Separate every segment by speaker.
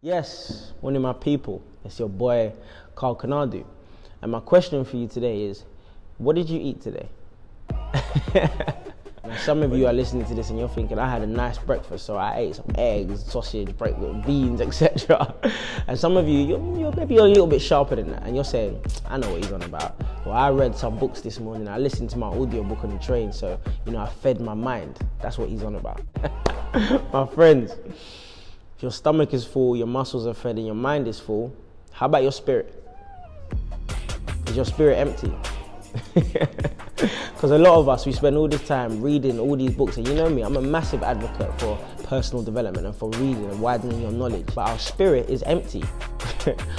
Speaker 1: Yes, one of my people. It's your boy, Konadu. And my question for you today is, what did you eat today? Now, some of you are listening to this and you're thinking, I had a nice breakfast, so I ate some eggs, sausage, breakfast, beans, etc. And some of you, you're maybe a little bit sharper than that, and you're saying, I know what he's on about. Well, I read some books this morning, I listened to my audiobook on the train, so, I fed my mind. That's what he's on about. My friends, if your stomach is full, your muscles are fed, and your mind is full, how about your spirit? Is your spirit empty? Because a lot of us, we spend all this time reading all these books, and you know me, I'm a massive advocate for personal development and for reading and widening your knowledge, but our spirit is empty.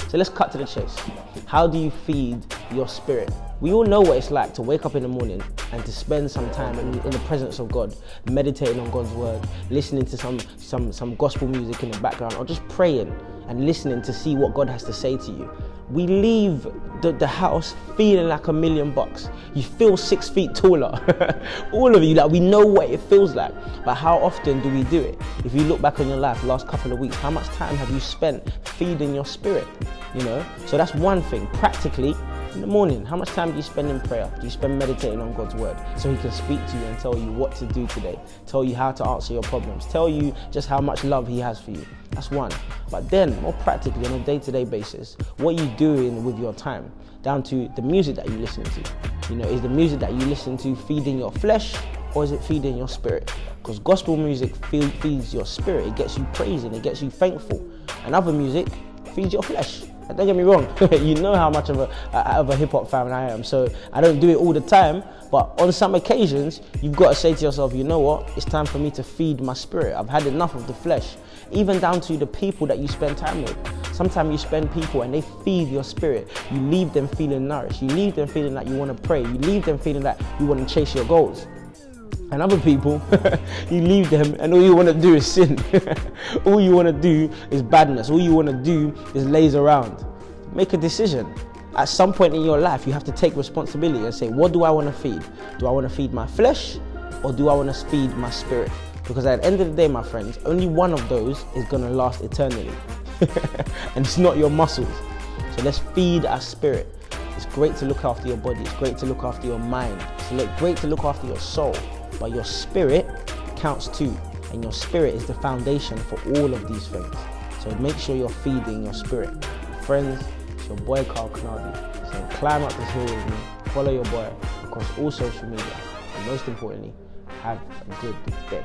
Speaker 1: So let's cut to the chase. How do you feed your spirit? We all know what it's like to wake up in the morning and to spend some time in the presence of God, meditating on God's word, listening to some gospel music in the background, or just praying and listening to see what God has to say to you. We leave the house feeling like $1,000,000. You feel 6 feet taller. All of you, we know what it feels like. But how often do we do it? If you look back on your life, last couple of weeks, how much time have you spent feeding your spirit? So that's one thing. Practically, in the morning, how much time do you spend in prayer? Do you spend meditating on God's word so he can speak to you and tell you what to do today, tell you how to answer your problems, tell you just how much love he has for you? That's one. But then, more practically, on a day-to-day basis, what are you doing with your time? Down to the music that you listen to. Is the music that you listen to feeding your flesh, or is it feeding your spirit? Because gospel music feeds your spirit. It gets you praising, it gets you thankful. And other music feeds your flesh. Don't get me wrong, you know how much of a hip-hop fan I am, so I don't do it all the time, but on some occasions, you've got to say to yourself, you know what, it's time for me to feed my spirit. I've had enough of the flesh. Even down to the people that you spend time with. Sometimes you spend people and they feed your spirit. You leave them feeling nourished. You leave them feeling like you want to pray. You leave them feeling like you want to chase your goals. And other people, you leave them and all you want to do is sin. All you want to do is badness. All you want to do is laze around. Make a decision. At some point in your life, you have to take responsibility and say, what do I want to feed? Do I want to feed my flesh, or do I want to feed my spirit? Because at the end of the day, my friends, only one of those is going to last eternally. And it's not your muscles. So let's feed our spirit. It's great to look after your body. It's great to look after your mind. It's great to look after your soul. But your spirit counts too. And your spirit is the foundation for all of these things. So make sure you're feeding your spirit. Friends, it's your boy Konadu. So climb up this hill with me. Follow your boy across all social media. And most importantly, have a good day.